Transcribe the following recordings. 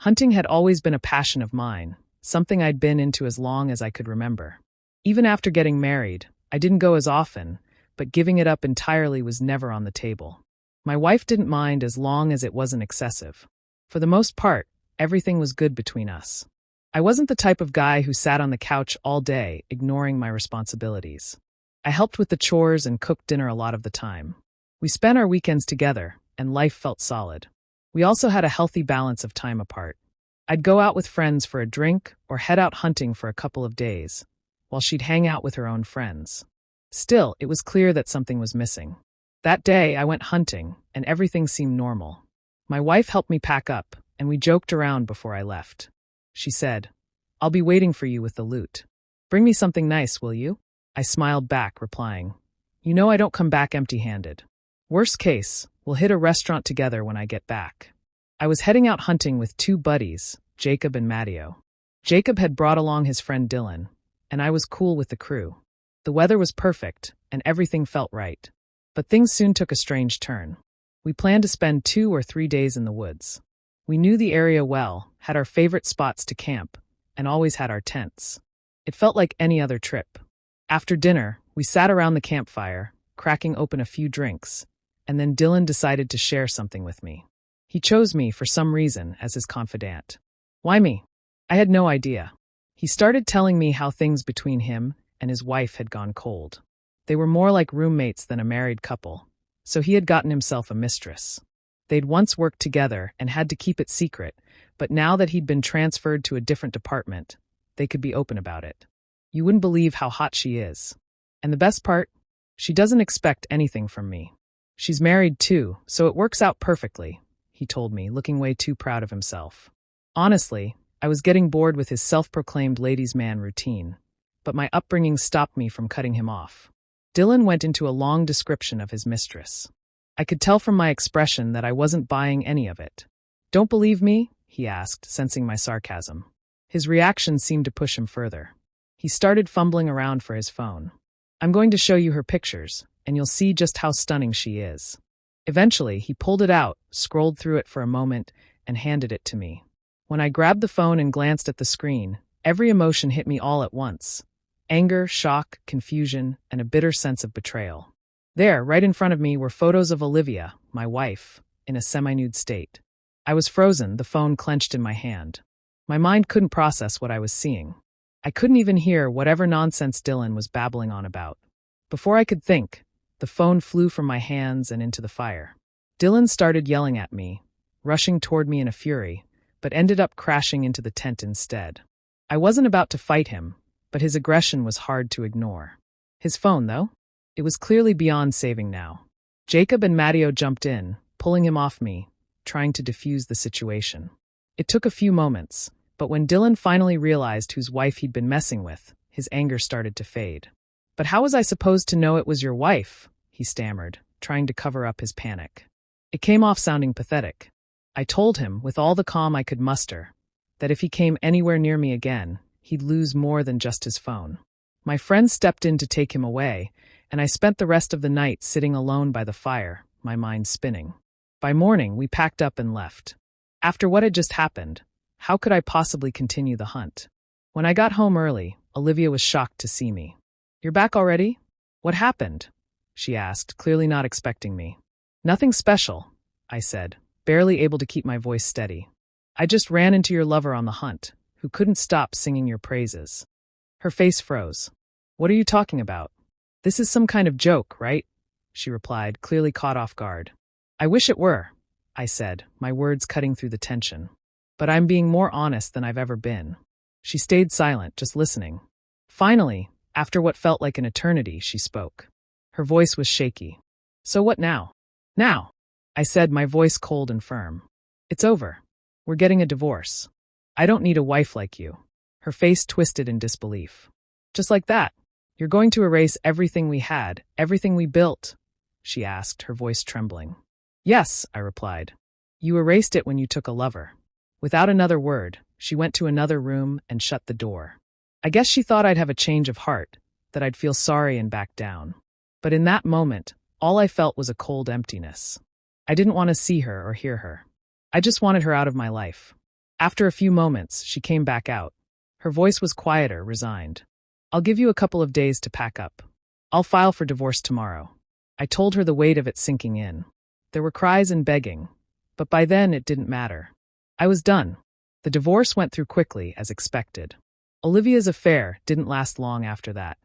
Hunting had always been a passion of mine, something I'd been into as long as I could remember. Even after getting married, I didn't go as often, but giving it up entirely was never on the table. My wife didn't mind as long as it wasn't excessive. For the most part, everything was good between us. I wasn't the type of guy who sat on the couch all day, ignoring my responsibilities. I helped with the chores and cooked dinner a lot of the time. We spent our weekends together, and life felt solid. We also had a healthy balance of time apart. I'd go out with friends for a drink or head out hunting for a couple of days, while she'd hang out with her own friends. Still, it was clear that something was missing. That day, I went hunting, and everything seemed normal. My wife helped me pack up, and we joked around before I left. She said, "I'll be waiting for you with the loot. Bring me something nice, will you?" I smiled back, replying, "You know I don't come back empty-handed. Worst case, we'll hit a restaurant together when I get back." I was heading out hunting with two buddies, Jacob and Matteo. Jacob had brought along his friend Dylan, and I was cool with the crew. The weather was perfect, and everything felt right. But things soon took a strange turn. We planned to spend 2 or 3 days in the woods. We knew the area well, had our favorite spots to camp, and always had our tents. It felt like any other trip. After dinner, we sat around the campfire, cracking open a few drinks, and then Dylan decided to share something with me. He chose me for some reason as his confidant. Why me? I had no idea. He started telling me how things between him and his wife had gone cold. They were more like roommates than a married couple, so he had gotten himself a mistress. They'd once worked together and had to keep it secret, but now that he'd been transferred to a different department, they could be open about it. You wouldn't believe how hot she is. And the best part? She doesn't expect anything from me. She's married too, so it works out perfectly, he told me, looking way too proud of himself. Honestly, I was getting bored with his self-proclaimed ladies' man routine, but my upbringing stopped me from cutting him off. Dylan went into a long description of his mistress. I could tell from my expression that I wasn't buying any of it. "Don't believe me?" he asked, sensing my sarcasm. His reaction seemed to push him further. He started fumbling around for his phone. "I'm going to show you her pictures, and you'll see just how stunning she is." Eventually, he pulled it out, scrolled through it for a moment, and handed it to me. When I grabbed the phone and glanced at the screen, every emotion hit me all at once. Anger, shock, confusion, and a bitter sense of betrayal. There, right in front of me, were photos of Olivia, my wife, in a semi-nude state. I was frozen, the phone clenched in my hand. My mind couldn't process what I was seeing. I couldn't even hear whatever nonsense Dylan was babbling on about. Before I could think, the phone flew from my hands and into the fire. Dylan started yelling at me, rushing toward me in a fury, but ended up crashing into the tent instead. I wasn't about to fight him, but his aggression was hard to ignore. His phone, though? It was clearly beyond saving now. Jacob and Matteo jumped in, pulling him off me, trying to defuse the situation. It took a few moments, but when Dylan finally realized whose wife he'd been messing with, his anger started to fade. "But how was I supposed to know it was your wife?" he stammered, trying to cover up his panic. It came off sounding pathetic. I told him, with all the calm I could muster, that if he came anywhere near me again, he'd lose more than just his phone. My friend stepped in to take him away, and I spent the rest of the night sitting alone by the fire, my mind spinning. By morning, we packed up and left. After what had just happened, how could I possibly continue the hunt? When I got home early, Olivia was shocked to see me. "You're back already? What happened?" she asked, clearly not expecting me. "Nothing special," I said, barely able to keep my voice steady. "I just ran into your lover on the hunt, who couldn't stop singing your praises." Her face froze. "What are you talking about? This is some kind of joke, right?" she replied, clearly caught off guard. "I wish it were," I said, my words cutting through the tension. "But I'm being more honest than I've ever been." She stayed silent, just listening. Finally, after what felt like an eternity, she spoke. Her voice was shaky. "So what now?" "Now," I said, my voice cold and firm. "It's over. We're getting a divorce. I don't need a wife like you." Her face twisted in disbelief. "Just like that? You're going to erase everything we had, everything we built?" she asked, her voice trembling. "Yes," I replied. "You erased it when you took a lover." Without another word, she went to another room and shut the door. I guess she thought I'd have a change of heart, that I'd feel sorry and back down. But in that moment, all I felt was a cold emptiness. I didn't want to see her or hear her. I just wanted her out of my life. After a few moments, she came back out. Her voice was quieter, resigned. I'll give you a couple of days to pack up. I'll file for divorce tomorrow. I told her, the weight of it sinking in. There were cries and begging, but by then it didn't matter. I was done. The divorce went through quickly, as expected. Olivia's affair didn't last long after that.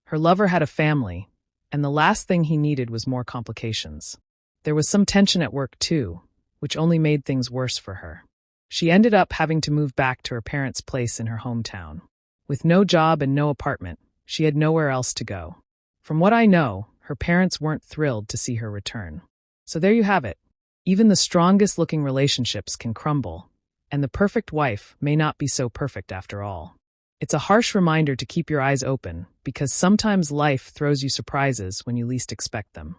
Her lover had a family, and the last thing he needed was more complications. There was some tension at work too, which only made things worse for her. She ended up having to move back to her parents' place in her hometown. With no job and no apartment, she had nowhere else to go. From what I know, her parents weren't thrilled to see her return. So there you have it. Even the strongest-looking relationships can crumble, and the perfect wife may not be so perfect after all. It's a harsh reminder to keep your eyes open, because sometimes life throws you surprises when you least expect them.